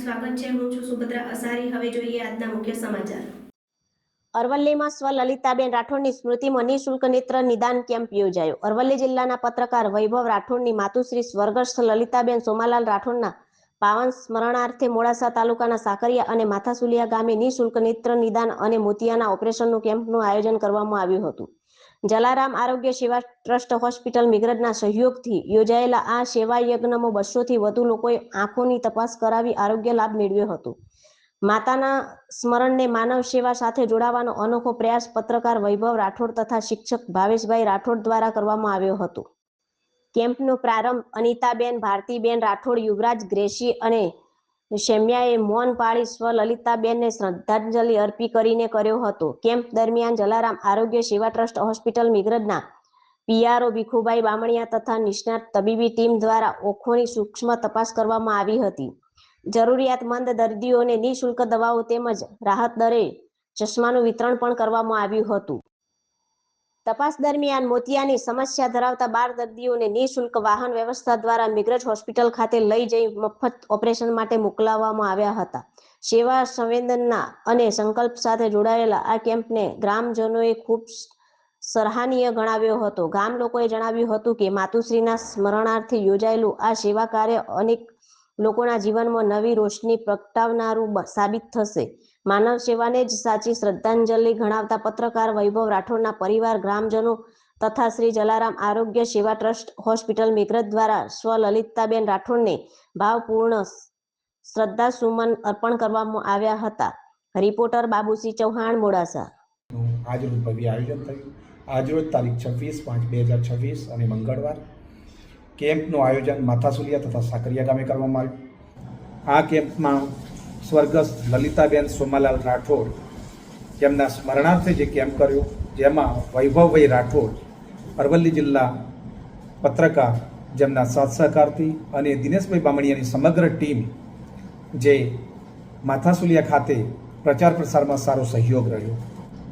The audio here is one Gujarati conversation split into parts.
સ્વાગત છે। હું છું સુભદ્રા અસારી। હવે જોઈએ આજના મુખ્ય સમાચાર। અરવલ્લીમાં સ્વ લલિતાબેન રાઠોડની સ્મૃતિમાં નિઃશુલ્ક નેત્ર નિદાન કેમ્પ યોજાયો। અરવલ્લી જિલ્લાના પત્રકાર વૈભવ રાઠોડની માતુશ્રી સ્વર્ગસ્થ લલિતાબેન સોમાલાલ રાઠોડના પાવન સ્મરણાર્થે મોડાસા તાલુકાના સાકરિયા અને માથાસુલિયા ગામે નિઃશુલ્ક નેત્ર નિદાન અને મોતિયાના ઓપરેશનનું કેમ્પનું આયોજન કરવામાં આવ્યું હતું। જલારામ આરોગ્ય સેવા ટ્રસ્ટ હોસ્પિટલ મિગ્રજના સહયોગથી યોજાયેલા આ સેવા યજ્ઞમાં 200થી વધુ લોકોએ આંખોની તપાસ કરાવી આરોગ્ય લાભ મેળવ્યો હતો। માતાના સ્મરણને માનવ સેવા સાથે જોડાવાનો અનોખો પ્રયાસ પત્રકાર વૈભવ રાઠોડ તથા શિક્ષક ભાવેશભાઈ રાઠોડ દ્વારા કરવામાં આવ્યો હતો। કેમ્પનો પ્રારંભ અનિતાબેન, ભારતીબેન રાઠોડ, યુવરાજ, ગ્રેસી અને શેમ્યાએ મૌન પાળી સ્વ લલિતાબેનને શ્રદ્ધાંજલિ અર્પી કરીને કર્યો હતો। કેમ્પ દરમિયાન જલારામ આરોગ્ય સેવા ટ્રસ્ટ હોસ્પિટલ મિગ્રજના પીઆરઓ ભીખુભાઈ બામણિયા તથા નિષ્ણાત તબીબી ટીમ દ્વારા આંખોની સૂક્ષ્મ તપાસ કરવામાં આવી હતી। જરૂરિયાતમંદ દર્દીઓને નિઃશુલ્ક દવાઓ તેમજ રાહત દરે ચશ્માનું વિતરણ પણ કરવામાં આવ્યું હતું। તપાસ દરમિયાન મોતિયાની સમસ્યા ધરાવતા 12 દર્દીઓને નિઃશુલ્ક વાહન વ્યવસ્થા દ્વારા મિગ્રજ હોસ્પિટલ ખાતે લઈ જઈ મફત ઓપરેશન માટે મોકલવામાં આવ્યા હતા। સેવા સંવેદના અને સંકલ્પ સાથે જોડાયેલા આ કેમ્પને ગ્રામજનોએ ખૂબ સરાહનીય ગણાવ્યો હતો। ગામ લોકોએ જણાવ્યું હતું કે માતુશ્રીના સ્મરણાર્થે યોજાયેલું આ સેવા કાર્ય અનેક લોકોના જીવનમાં નવી રોશની પ્રગટાવનારું સાબિત થશે। માનવ સેવાને જ સાચી શ્રદ્ધાંજલિ ગણાવતા પત્રકાર વૈભવ રાઠોડના પરિવાર, ગ્રામજનો તથા શ્રી જલારામ આરોગ્ય સેવા ટ્રસ્ટ હોસ્પિટલ મિગ્રજ દ્વારા સ્વ લલિતાબેન રાઠોડને ભાવપૂર્ણ શ્રદ્ધાસુમન અર્પણ કરવામાં આવ્યા હતા। રિપોર્ટર બાબુસિંહ ચૌહાણ, મોડાસા। આજરોજ ભવ્ય આયોજન થયું। આજરોજ તારીખ 26/5/2026 અને મંગળવાર કેમ્પનું આયોજન માથાસુલિયા તથા સાકરિયા ગામે કરવામાં આવ્યું। આ કેમ્પમાં સ્વર્ગસ્થ લલિતાબેન સોમાલાલ રાઠોડ જેમના સ્મરણાર્થે જે કેમ્પ કર્યો, જેમાં વૈભવભાઈ રાઠોડ અરવલ્લી જિલ્લા પત્રકાર જેમના સાથ સહકારથી અને દિનેશભાઈ બામણિયાની સમગ્ર ટીમ જે માથાસુલિયા ખાતે પ્રચાર પ્રસારમાં સારો સહયોગ રહ્યો,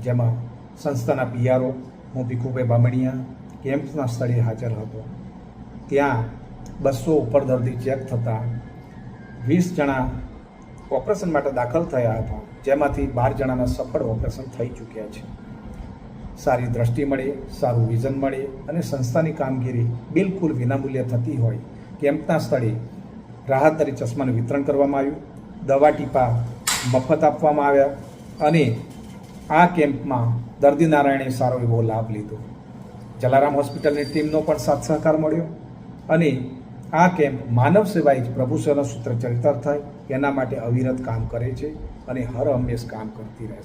જેમાં સંસ્થાના પીઆરઓ હું ભીખુભાઈ બામણિયા કેમ્પના સ્થળે હાજર હતો। ત્યાં 200 ઉપર દર્દી ચેક થતાં 20 જણા ઓપરેશન માટે દાખલ થયા હતા, જેમાંથી 12 જણાના સફળ ઓપરેશન થઈ ચૂક્યા છે। સારી દ્રષ્ટિ મળે, સારું વિઝન મળે અને સંસ્થાની કામગીરી બિલકુલ વિનામૂલ્ય થતી હોય કેમ્પના સ્થળે રાહત દરે ચશ્માનું વિતરણ કરવામાં આવ્યું, દવા ટીપા મફત આપવામાં આવ્યા અને આ કેમ્પમાં દર્દી નારાયણે સારો એવો લાભ લીધો। જલારામ હોસ્પિટલની ટીમનો પણ સાથ સહકાર મળ્યો અને આ કેમ્પ માનવ સેવાએ જ પ્રભુ સેવાનો સૂત્ર ચરિતાર્થ થાય એના માટે અવિરત કામ કરે છે અને હર હંમેશ કામ કરતી રહેશે।